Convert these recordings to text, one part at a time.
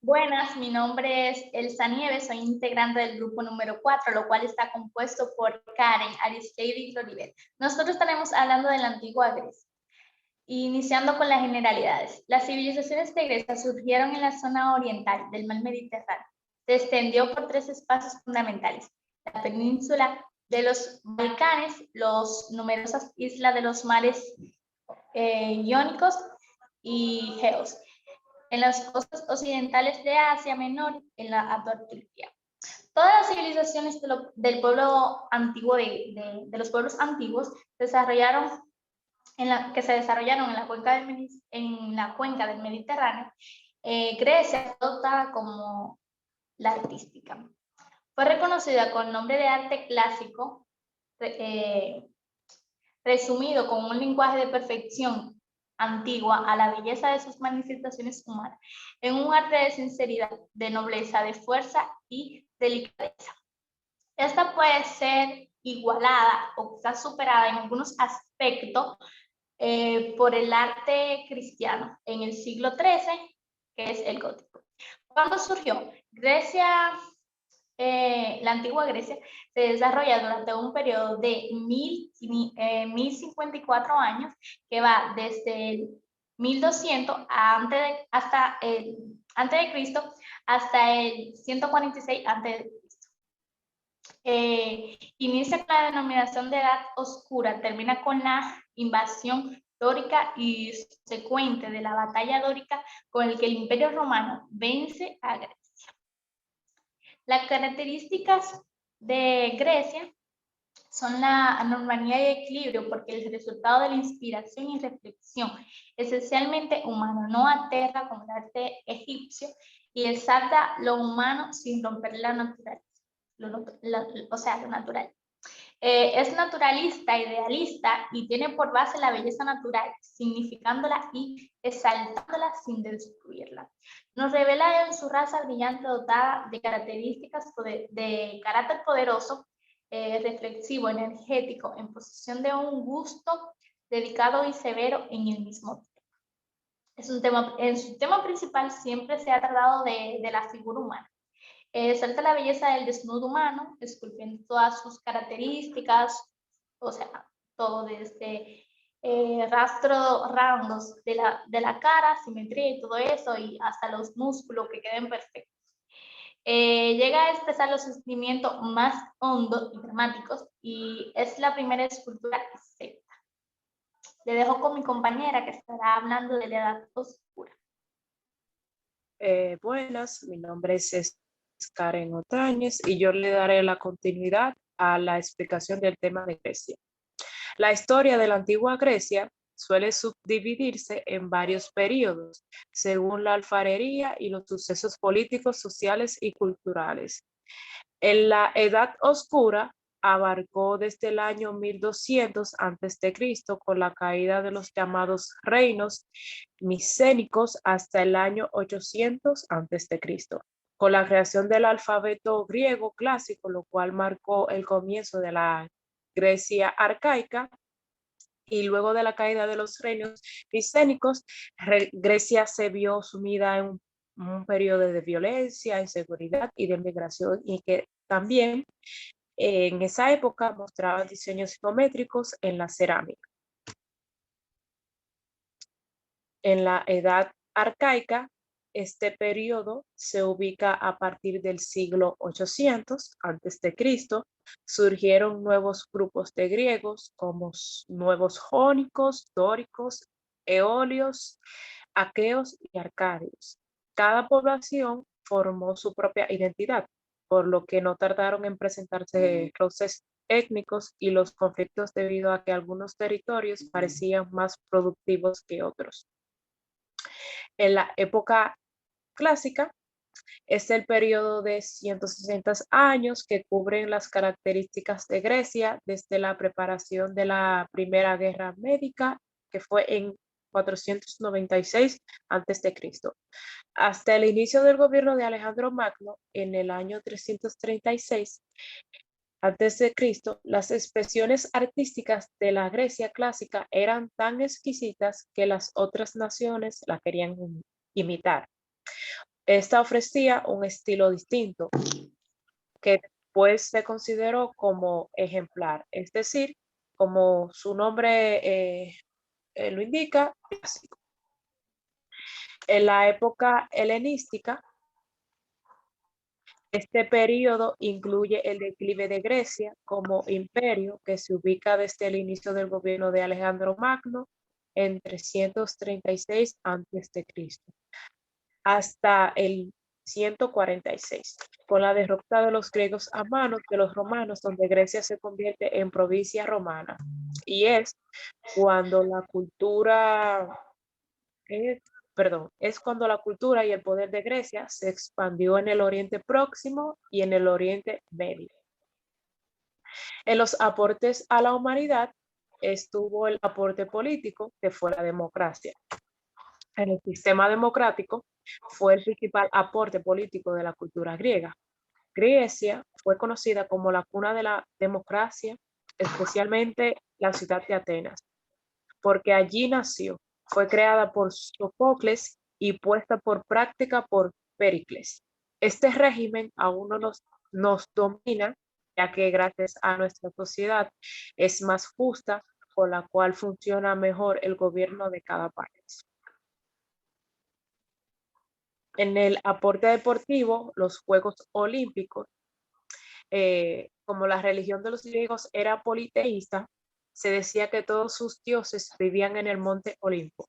Buenas, mi nombre es Elsa Nieves, soy integrante del grupo número 4, lo cual está compuesto por Karen, Aristeide y Floribel. Nosotros estaremos hablando de la antigua Grecia, iniciando con las generalidades. Las civilizaciones de Grecia surgieron en la zona oriental del mar Mediterráneo. Se extendió por tres espacios fundamentales: la península de los Balcanes, las numerosas islas de los mares Iónicos y Geos, en las costas occidentales de Asia Menor, en la actual Turquía. Todas las civilizaciones del pueblo antiguo, de los pueblos antiguos, que se desarrollaron en la cuenca del Mediterráneo. Grecia adopta como la artística. Fue reconocida con el nombre de arte clásico, resumido con un lenguaje de perfección antigua a la belleza de sus manifestaciones humanas, en un arte de sinceridad, de nobleza, de fuerza y delicadeza. Esta puede ser igualada o quizás superada en algunos aspectos por el arte cristiano en el siglo XIII, que es el gótico. ¿Cuándo surgió? La antigua Grecia se desarrolla durante un periodo de 1054 años, que va desde el 1200 antes de Cristo hasta el 146 antes de Cristo. Inicia con la denominación de Edad Oscura, termina con la invasión dórica y subsecuente de la batalla dórica, con el que el Imperio Romano vence a Grecia. Las características de Grecia son la armonía y equilibrio, porque el resultado de la inspiración y reflexión esencialmente humano, no aterra como el arte egipcio y exalta lo humano sin romper la naturaleza, lo natural. Es naturalista, idealista y tiene por base la belleza natural, significándola y exaltándola sin destruirla. Nos revela en su raza brillante dotada de características de carácter poderoso, reflexivo, energético, en posesión de un gusto dedicado y severo en el mismo tiempo. En su tema principal siempre se ha tratado de la figura humana. Salta la belleza del desnudo humano, esculpiendo todas sus características, o sea, todo desde rangos de la cara, simetría y todo eso, y hasta los músculos que queden perfectos. Llega a expresar los sentimientos más hondos y dramáticos, y es la primera escultura exacta. Le dejo con mi compañera, que estará hablando de la Edad Oscura. Buenas, mi nombre es Karen Otañez y yo le daré la continuidad a la explicación del tema de Grecia. La historia de la antigua Grecia suele subdividirse en varios periodos, según la alfarería y los sucesos políticos, sociales y culturales. En la Edad Oscura abarcó desde el año 1200 a.C. con la caída de los llamados reinos micénicos hasta el año 800 a.C., con la creación del alfabeto griego clásico, lo cual marcó el comienzo de la Grecia arcaica. Y luego de la caída de los reinos micénicos, Grecia se vio sumida en un periodo de violencia, inseguridad y de migración, y que también en esa época mostraba diseños geométricos en la cerámica. En la Edad Arcaica, este periodo se ubica a partir del siglo 800 a.C. Surgieron nuevos grupos de griegos como nuevos jónicos, dóricos, eolios, aqueos y arcadios. Cada población formó su propia identidad, por lo que no tardaron en presentarse roces étnicos y los conflictos debido a que algunos territorios parecían más productivos que otros. En la época clásica es el periodo de 160 años que cubren las características de Grecia desde la preparación de la Primera Guerra Médica, que fue en 496 a.C., hasta el inicio del gobierno de Alejandro Magno en el año 336 a.C. Las expresiones artísticas de la Grecia clásica eran tan exquisitas que las otras naciones la querían imitar. Esta ofrecía un estilo distinto que después se consideró como ejemplar, es decir, como su nombre lo indica, clásico. En la época helenística, este periodo incluye el declive de Grecia como imperio que se ubica desde el inicio del gobierno de Alejandro Magno en 336 a.C. hasta el 146, con la derrota de los griegos a manos de los romanos, donde Grecia se convierte en provincia romana. Y es cuando la cultura es cuando la cultura y el poder de Grecia se expandió en el Oriente Próximo y en el Oriente Medio. En los aportes a la humanidad estuvo el aporte político, que fue la democracia. En el sistema democrático fue el principal aporte político de la cultura griega. Grecia fue conocida como la cuna de la democracia, especialmente la ciudad de Atenas, porque allí nació. Fue creada por Sófocles y puesta por práctica por Pericles. Este régimen aún no nos domina, ya que gracias a nuestra sociedad es más justa, con la cual funciona mejor el gobierno de cada país. En el aporte deportivo, los Juegos Olímpicos, como la religión de los griegos era politeísta, se decía que todos sus dioses vivían en el monte Olimpo.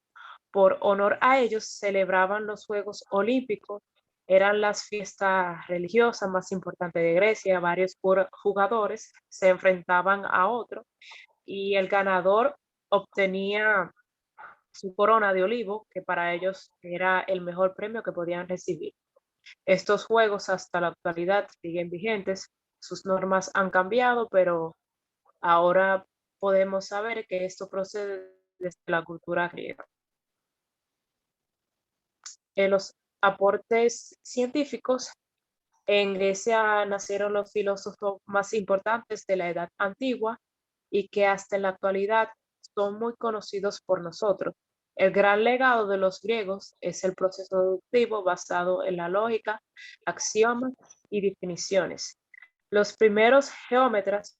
Por honor a ellos celebraban los Juegos Olímpicos, eran las fiestas religiosas más importantes de Grecia, varios jugadores se enfrentaban a otro y el ganador obtenía su corona de olivo, que para ellos era el mejor premio que podían recibir. Estos juegos hasta la actualidad siguen vigentes, sus normas han cambiado, pero ahora podemos saber que esto procede desde la cultura griega. En los aportes científicos, en Grecia nacieron los filósofos más importantes de la Edad Antigua y que hasta en la actualidad son muy conocidos por nosotros. El gran legado de los griegos es el proceso deductivo basado en la lógica, axiomas y definiciones. Los primeros geómetras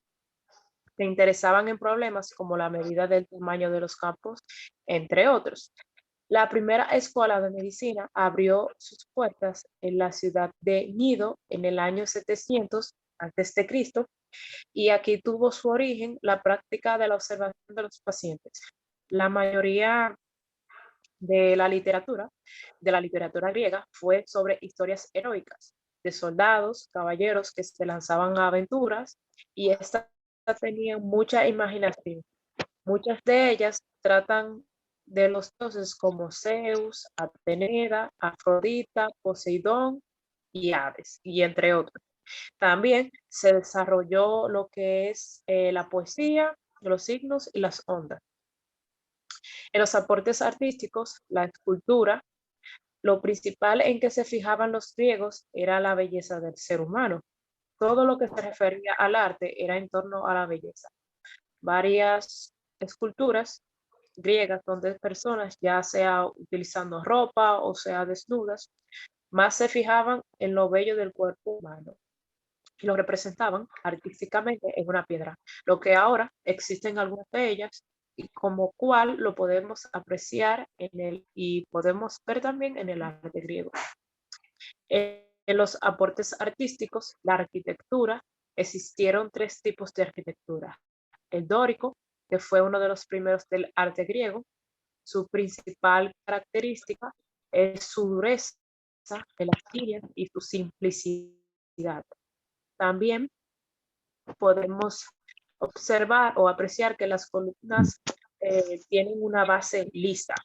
se interesaban en problemas como la medida del tamaño de los campos, entre otros. La primera escuela de medicina abrió sus puertas en la ciudad de Nido en el año 700 a.C. y aquí tuvo su origen la práctica de la observación de los pacientes. La mayoría de la literatura griega, fue sobre historias heroicas de soldados, caballeros que se lanzaban a aventuras y estas tenían mucha imaginación. Muchas de ellas tratan de los dioses como Zeus, Atenea, Afrodita, Poseidón y Hades, y entre otros. También se desarrolló lo que es la poesía, los signos y las ondas. En los aportes artísticos, la escultura, lo principal en que se fijaban los griegos era la belleza del ser humano. Todo lo que se refería al arte era en torno a la belleza. Varias esculturas griegas donde personas, ya sea utilizando ropa o sea desnudas, más se fijaban en lo bello del cuerpo humano y lo representaban artísticamente en una piedra, lo que ahora existen algunas de ellas y como cual lo podemos apreciar y podemos ver también en el arte griego. En los aportes artísticos, la arquitectura, existieron tres tipos de arquitectura. El dórico, que fue uno de los primeros del arte griego, su principal característica es su dureza de las líneas y su simplicidad. También podemos observar o apreciar que las columnas tienen una base lisa.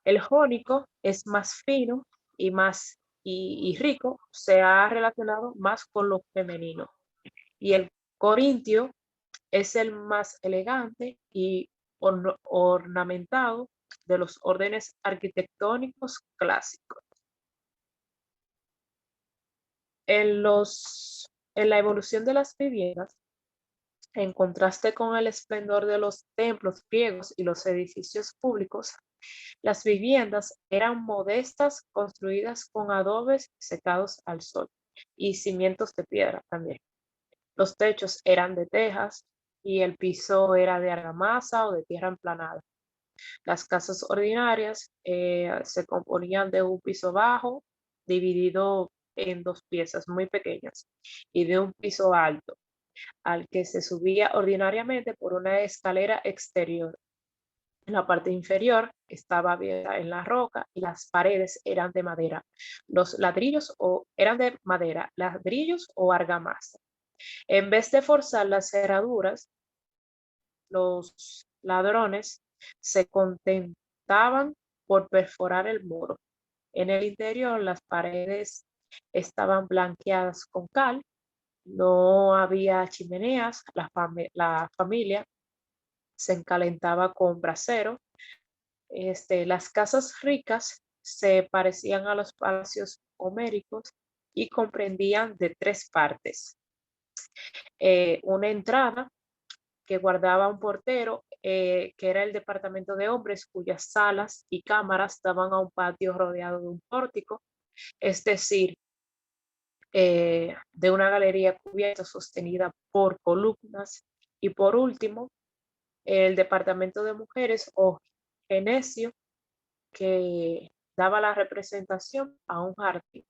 El jónico es más fino y más y rico, se ha relacionado más con lo femenino. Y el corintio es el más elegante y ornamentado de los órdenes arquitectónicos clásicos. En la evolución de las viviendas, En contraste con el esplendor de los templos griegos y los edificios públicos, las viviendas eran modestas, construidas con adobes secados al sol y cimientos de piedra también. Los techos eran de tejas y el piso era de argamasa o de tierra emplanada. Las casas ordinarias se componían de un piso bajo, dividido en dos piezas muy pequeñas, y de un piso alto, al que se subía ordinariamente por una escalera exterior. La parte inferior estaba abierta en la roca y las paredes eran de madera. Los ladrillos o eran de madera, ladrillos o argamasa. En vez de forzar las cerraduras, los ladrones se contentaban por perforar el muro. En el interior, las paredes estaban blanqueadas con cal, no había chimeneas, la familia se encalentaba con brasero. Las casas ricas se parecían a los palacios homéricos y comprendían de tres partes. Una entrada que guardaba un portero, que era el departamento de hombres, cuyas salas y cámaras daban a un patio rodeado de un pórtico, es decir, de una galería cubierta sostenida por columnas. Y por último, el departamento de mujeres o genesio, que daba la representación a un jardín.